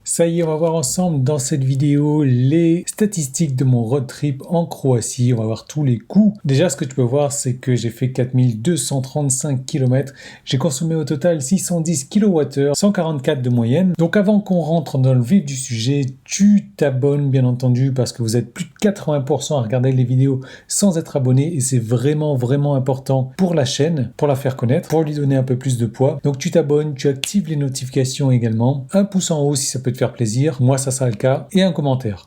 Ça y est, on va voir ensemble dans cette vidéo les statistiques de mon road trip en Croatie. On va voir tous les coûts. Déjà, ce que tu peux voir, c'est que j'ai fait 4235 km. J'ai consommé au total 610 kWh, 144 de moyenne. Donc avant qu'on rentre dans le vif du sujet, tu t'abonnes bien entendu parce que vous êtes plus de 80% à regarder les vidéos sans être abonné et c'est vraiment important pour la chaîne, pour la faire connaître, pour lui donner un peu plus de poids. Donc tu t'abonnes, tu actives les notifications également. Un pouce en haut si ça peut te faire plaisir, moi ça sera le cas, et un commentaire.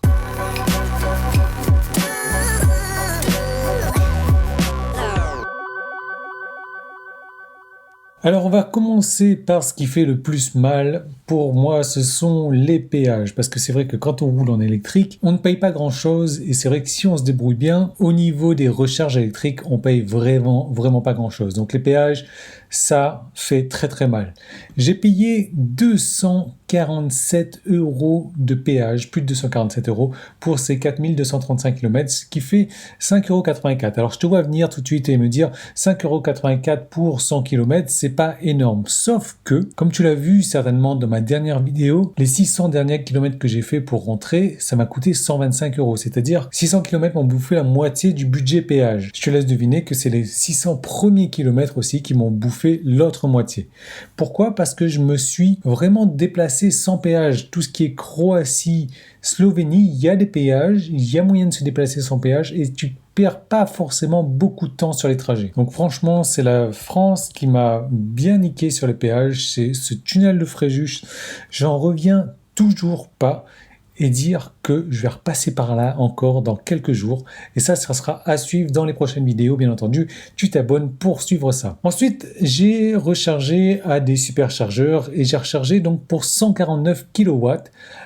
Alors on va commencer par ce qui fait le plus mal. Pour moi, ce sont les péages. Parce que c'est vrai que quand on roule en électrique, on ne paye pas grand-chose. Et c'est vrai que si on se débrouille bien, au niveau des recharges électriques, on paye vraiment pas grand-chose. Donc les péages, ça fait très mal. J'ai payé 247 € de péage, plus de 247 € pour ces 4235 km, ce qui fait 5,84 €. Alors je te vois venir tout de suite et me dire 5,84 € pour 100 km, c'est pas énorme. Sauf que, comme tu l'as vu certainement dans ma dernière vidéo, les 600 derniers kilomètres que j'ai fait pour rentrer, ça m'a coûté 125 €. C'est-à-dire 600 km m'ont bouffé la moitié du budget péage. Je te laisse deviner que c'est les 600 premiers kilomètres aussi qui m'ont bouffé l'autre moitié. Pourquoi ? Parce que je me suis vraiment déplacé sans péage. Tout ce qui est Croatie, Slovénie, il y a des péages, il y a moyen de se déplacer sans péage et tu perds pas forcément beaucoup de temps sur les trajets. Donc franchement, c'est la France qui m'a bien niqué sur les péages. C'est ce tunnel de Fréjus. J'en reviens toujours pas. Et dire que je vais repasser par là encore dans quelques jours. Et ça sera à suivre dans les prochaines vidéos, bien entendu. Tu t'abonnes pour suivre ça. Ensuite, j'ai rechargé à des superchargeurs et j'ai rechargé donc pour 149 kW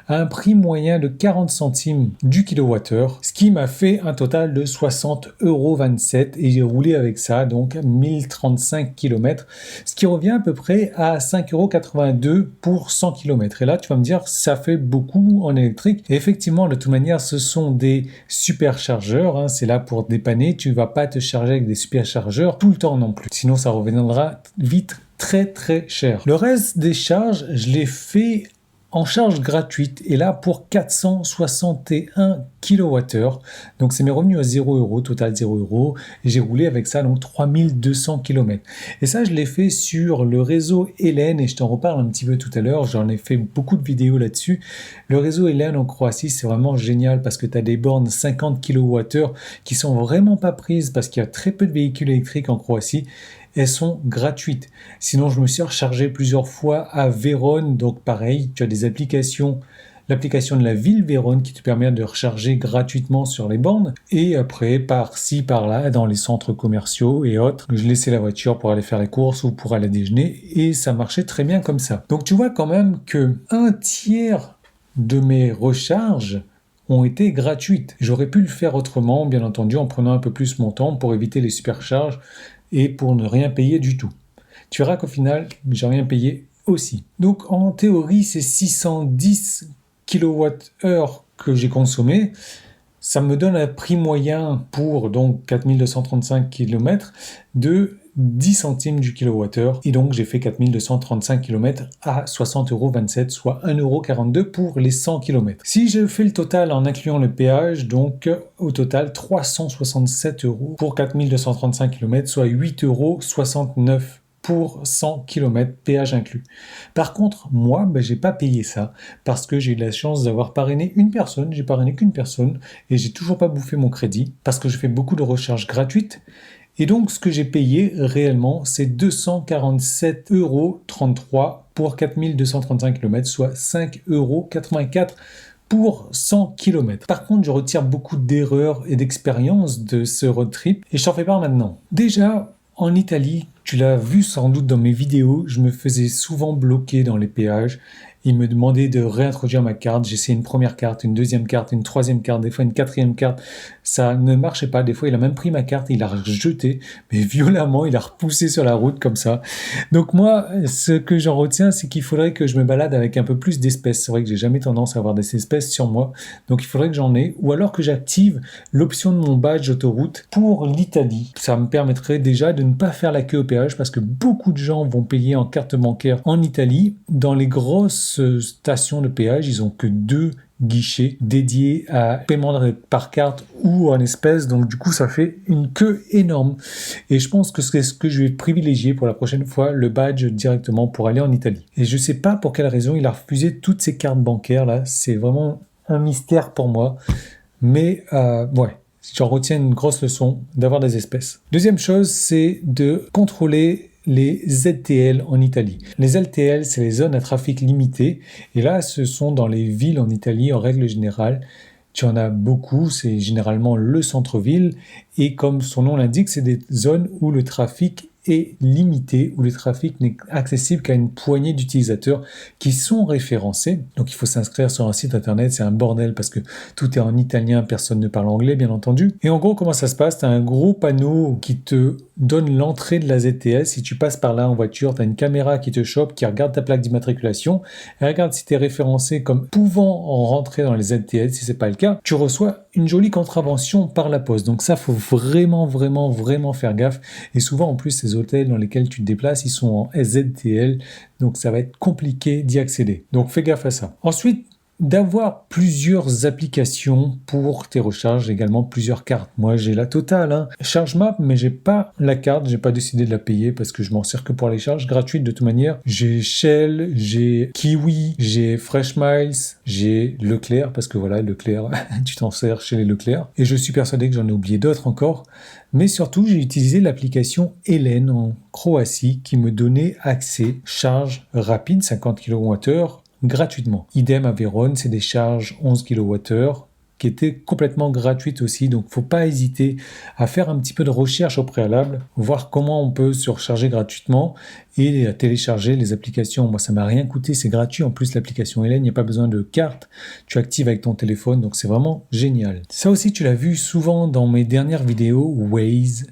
à un prix moyen de 40 centimes du kilowattheure, ce qui m'a fait un total de 60,27 € et j'ai roulé avec ça, donc 1035 km, ce qui revient à peu près à 5,82 € pour 100 km. Et là, tu vas me dire, ça fait beaucoup en électrique. Et effectivement, de toute manière, ce sont des superchargeurs, hein, c'est là pour dépanner, tu ne vas pas te charger avec des superchargeurs tout le temps non plus, sinon ça reviendra vite très cher. Le reste des charges, je l'ai fait en charge gratuite et là pour 461 kWh. Donc c'est mes revenus à 0 €, total 0 € et j'ai roulé avec ça donc 3200 km. Et ça je l'ai fait sur le réseau Helen et je t'en reparle un petit peu tout à l'heure, j'en ai fait beaucoup de vidéos là-dessus. Le réseau Helen en Croatie c'est vraiment génial parce que tu as des bornes 50 kWh qui sont vraiment pas prises parce qu'il y a très peu de véhicules électriques en Croatie. Elles sont gratuites. Sinon, je me suis rechargé plusieurs fois à Vérone. Donc, pareil, tu as des applications. L'application de la ville Vérone qui te permet de recharger gratuitement sur les bornes. Et après, par-ci, par-là, dans les centres commerciaux et autres, je laissais la voiture pour aller faire les courses ou pour aller déjeuner. Et ça marchait très bien comme ça. Donc, tu vois quand même que un tiers de mes recharges ont été gratuites. J'aurais pu le faire autrement, bien entendu, en prenant un peu plus mon temps pour éviter les supercharges et pour ne rien payer du tout. Tu verras qu'au final, j'ai rien payé aussi. Donc en théorie, ces 610 kWh que j'ai consommés, ça me donne un prix moyen pour donc 4235 km de 10 centimes du kilowattheure et donc j'ai fait 4235 km à 60,27 €, soit 1,42 € pour les 100 km. Si je fais le total en incluant le péage, donc au total 367 € pour 4235 km, soit 8,69 € pour 100 km, péage inclus. Par contre, moi, j'ai pas payé ça parce que j'ai eu la chance d'avoir parrainé une personne, j'ai parrainé qu'une personne et j'ai toujours pas bouffé mon crédit parce que je fais beaucoup de recharges gratuites. Et donc, ce que j'ai payé réellement, c'est 247,33 € pour 4235 km, soit 5,84 € pour 100 km. Par contre, je retire beaucoup d'erreurs et d'expériences de ce road trip et je t'en fais part maintenant. Déjà, en Italie, tu l'as vu sans doute dans mes vidéos, je me faisais souvent bloquer dans les péages. Il me demandait de réintroduire ma carte. J'essayais une première carte, une deuxième carte, une troisième carte, des fois une quatrième carte. Ça ne marchait pas. Des fois, il a même pris ma carte et il l'a rejetée, mais violemment, il a repoussé sur la route comme ça. Donc moi, ce que j'en retiens, c'est qu'il faudrait que je me balade avec un peu plus d'espèces. C'est vrai que j'ai jamais tendance à avoir des espèces sur moi. Donc il faudrait que j'en ai. Ou alors que j'active l'option de mon badge autoroute pour l'Italie. Ça me permettrait déjà de ne pas faire la queue au péage parce que beaucoup de gens vont payer en carte bancaire en Italie. Dans les grosses stations de péage, ils ont que 2 guichets dédiés à paiement par carte ou en espèces, donc du coup ça fait une queue énorme. Et je pense que c'est ce que je vais privilégier pour la prochaine fois, le badge directement pour aller en Italie. Et je sais pas pour quelle raison il a refusé toutes ces cartes bancaires là, c'est vraiment un mystère pour moi, mais ouais. J'en retiens une grosse leçon d'avoir des espèces. Deuxième chose, c'est de contrôler les ZTL en Italie. Les ZTL, c'est les zones à trafic limité. Et là, ce sont dans les villes en Italie, en règle générale. Tu en as beaucoup, c'est généralement le centre-ville. Et comme son nom l'indique, c'est des zones où le trafic est limité, où le trafic n'est accessible qu'à une poignée d'utilisateurs qui sont référencés. Donc il faut s'inscrire sur un site internet, c'est un bordel parce que tout est en italien, personne ne parle anglais bien entendu. Et en gros, comment ça se passe? Tu as un gros panneau qui te donne l'entrée de la ZTL. Si tu passes par là en voiture, tu as une caméra qui te chope, qui regarde ta plaque d'immatriculation, et regarde si tu es référencé comme pouvant en rentrer dans les ZTL. Si c'est pas le cas, tu reçois une jolie contravention par la poste. Donc ça, faut vraiment faire gaffe. Et souvent, en plus, ces hôtels dans lesquels tu te déplaces, ils sont en ZTL. Donc ça va être compliqué d'y accéder. Donc fais gaffe à ça. Ensuite, d'avoir plusieurs applications pour tes recharges, également plusieurs cartes. Moi, j'ai la totale, hein. ChargeMap, mais j'ai pas la carte, j'ai pas décidé de la payer parce que je m'en sers que pour les charges gratuites de toute manière. J'ai Shell, j'ai Kiwi, j'ai Fresh Miles, j'ai Leclerc, parce que voilà, Leclerc, tu t'en sers chez les Leclerc. Et je suis persuadé que j'en ai oublié d'autres encore. Mais surtout, j'ai utilisé l'application Helen en Croatie qui me donnait accès charge rapide, 50 kWh, gratuitement. Idem à Vérone, c'est des charges 11 kWh qui étaient complètement gratuites aussi, donc faut pas hésiter à faire un petit peu de recherche au préalable, voir comment on peut se recharger gratuitement et à télécharger les applications. Moi, ça m'a rien coûté, c'est gratuit. En plus, l'application Helen, il n'y a pas besoin de carte, tu actives avec ton téléphone, donc c'est vraiment génial. Ça aussi, tu l'as vu souvent dans mes dernières vidéos, Waze,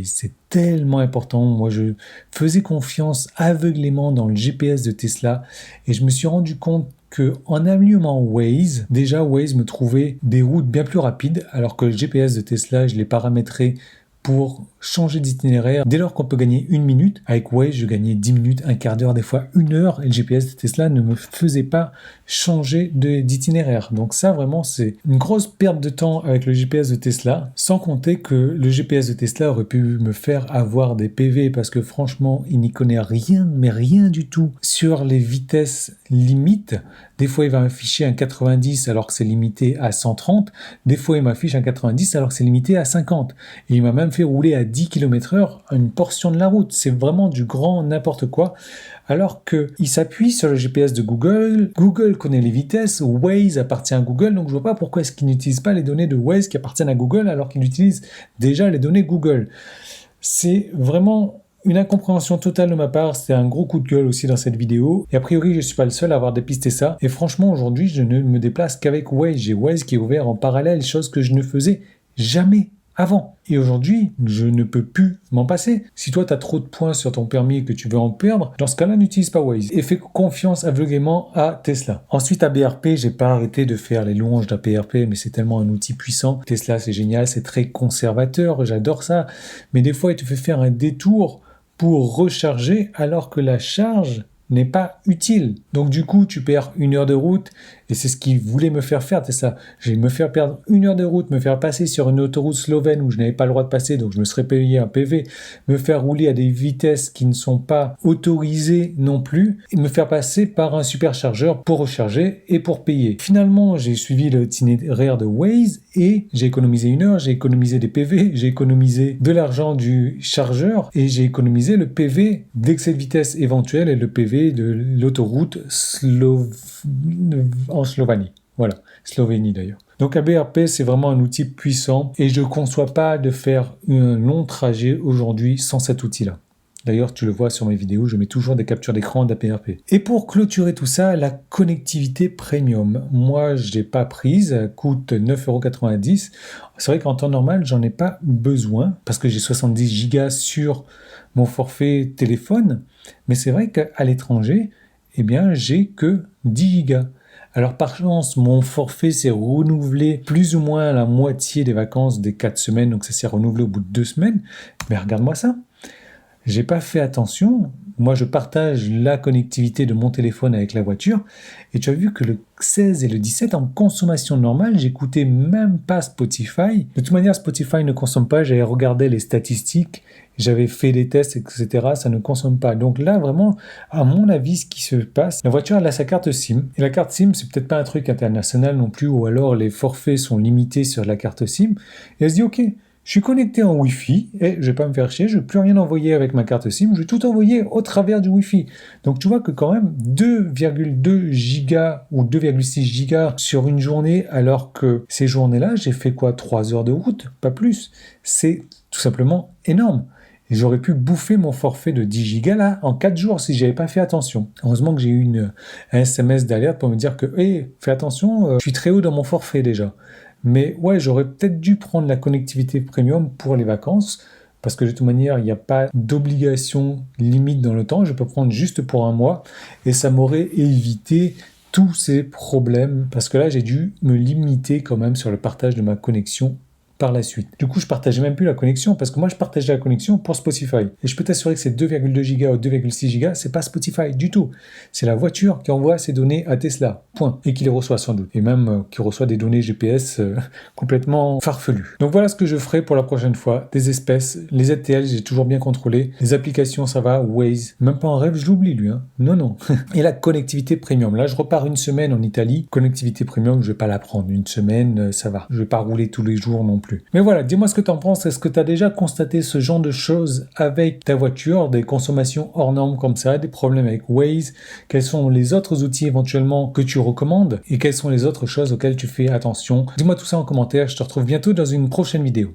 c'est tellement important. Moi, je faisais confiance aveuglément dans le GPS de Tesla et je me suis rendu compte que en allumant Waze, déjà Waze me trouvait des routes bien plus rapides, alors que le GPS de Tesla, je l'ai paramétré pour changer d'itinéraire. Dès lors qu'on peut gagner 1 minute, avec Waze, je gagnais 10 minutes, un quart d'heure, des fois 1 heure, et le GPS de Tesla ne me faisait pas changer d'itinéraire. Donc ça, vraiment, c'est une grosse perte de temps avec le GPS de Tesla, sans compter que le GPS de Tesla aurait pu me faire avoir des PV, parce que franchement, il n'y connaît rien, mais rien du tout, sur les vitesses limites. Des fois, il va m'afficher un 90 alors que c'est limité à 130. Des fois, il m'affiche un 90 alors que c'est limité à 50. Et il m'a même fait rouler à 10 km/h une portion de la route. C'est vraiment du grand n'importe quoi. Alors qu'il s'appuie sur le GPS de Google. Google connaît les vitesses. Waze appartient à Google. Donc, je ne vois pas pourquoi est-ce qu'il n'utilise pas les données de Waze qui appartiennent à Google alors qu'il utilise déjà les données Google. C'est vraiment une incompréhension totale de ma part, c'était un gros coup de gueule aussi dans cette vidéo. Et a priori, je ne suis pas le seul à avoir dépisté ça. Et franchement, aujourd'hui, je ne me déplace qu'avec Waze. J'ai Waze qui est ouvert en parallèle, chose que je ne faisais jamais avant. Et aujourd'hui, je ne peux plus m'en passer. Si toi, tu as trop de points sur ton permis et que tu veux en perdre, dans ce cas-là, n'utilise pas Waze et fais confiance aveuglément à Tesla. Ensuite, à BRP, j'ai pas arrêté de faire les louanges d'APRP, mais c'est tellement un outil puissant. Tesla, c'est génial, c'est très conservateur, j'adore ça. Mais des fois, il te fait faire un détour pour recharger alors que la charge n'est pas utile. Donc du coup, tu perds 1 heure de route et c'est ce qu'il voulait me faire faire, c'est ça. Je vais me faire perdre 1 heure de route, me faire passer sur une autoroute slovène où je n'avais pas le droit de passer, donc je me serais payé un PV, me faire rouler à des vitesses qui ne sont pas autorisées non plus, et me faire passer par un superchargeur pour recharger et pour payer. Finalement, j'ai suivi l'itinéraire de Waze et j'ai économisé 1 heure, j'ai économisé des PV, j'ai économisé de l'argent du chargeur et j'ai économisé le PV d'excès de vitesse éventuel et le PV de l'autoroute en Slovénie. Voilà, Slovénie d'ailleurs. Donc ABRP, c'est vraiment un outil puissant et je ne conçois pas de faire un long trajet aujourd'hui sans cet outil-là. D'ailleurs, tu le vois sur mes vidéos, je mets toujours des captures d'écran d'APRP. Et pour clôturer tout ça, la connectivité premium. Moi, je l'ai pas prise, elle coûte 9,90 €. C'est vrai qu'en temps normal, j'en ai pas besoin parce que j'ai 70 Go sur mon forfait téléphone. Mais c'est vrai qu'à l'étranger, eh bien, j'ai que 10 Go. Alors par chance, mon forfait s'est renouvelé plus ou moins à la moitié des vacances des 4 semaines, donc ça s'est renouvelé au bout de 2 semaines. Mais regarde-moi ça. J'ai pas fait attention, Moi, je partage la connectivité de mon téléphone avec la voiture. Et tu as vu que le 16 et le 17, en consommation normale, j'écoutais même pas Spotify. De toute manière, Spotify ne consomme pas. J'avais regardé les statistiques, j'avais fait des tests, etc. Ça ne consomme pas. Donc là, vraiment, à mon avis, ce qui se passe, la voiture, elle a sa carte SIM. Et la carte SIM, c'est peut-être pas un truc international non plus, ou alors les forfaits sont limités sur la carte SIM. Et elle se dit, OK, je suis connecté en Wi-Fi et je vais pas me faire chier, je ne vais plus rien envoyer avec ma carte SIM, je vais tout envoyer au travers du Wi-Fi. Donc tu vois que quand même 2,2 gigas ou 2,6 gigas sur une journée, alors que ces journées-là, j'ai fait quoi, 3 heures de route, pas plus. C'est tout simplement énorme. Et j'aurais pu bouffer mon forfait de 10 gigas là en 4 jours si j'avais pas fait attention. Heureusement que j'ai eu un SMS d'alerte pour me dire que hey, fais attention, je suis très haut dans mon forfait déjà. Mais ouais, j'aurais peut-être dû prendre la connectivité premium pour les vacances, parce que de toute manière, il n'y a pas d'obligation limite dans le temps. Je peux prendre juste pour un mois, et ça m'aurait évité tous ces problèmes, parce que là, j'ai dû me limiter quand même sur le partage de ma connexion par la suite. Du coup, je partageais même plus la connexion parce que moi, je partageais la connexion pour Spotify. Et je peux t'assurer que ces 2,2 gigas ou 2,6 gigas, c'est pas Spotify du tout. C'est la voiture qui envoie ces données à Tesla. Point. Et qui les reçoit sans doute. Et même qui reçoit des données GPS complètement farfelues. Donc voilà ce que je ferai pour la prochaine fois. Des espèces, les ZTL, j'ai toujours bien contrôlé. Les applications, ça va. Waze, même pas en rêve, je l'oublie lui. Hein. Non, non. Et la connectivité premium. Là, je repars une semaine en Italie. Connectivité premium, je vais pas la prendre. Une semaine, ça va. Je vais pas rouler tous les jours non plus. Mais voilà, dis-moi ce que tu en penses. Est-ce que tu as déjà constaté ce genre de choses avec ta voiture, des consommations hors normes comme ça, des problèmes avec Waze? Quels sont les autres outils éventuellement que tu recommandes? Et quelles sont les autres choses auxquelles tu fais attention? Dis-moi tout ça en commentaire. Je te retrouve bientôt dans une prochaine vidéo.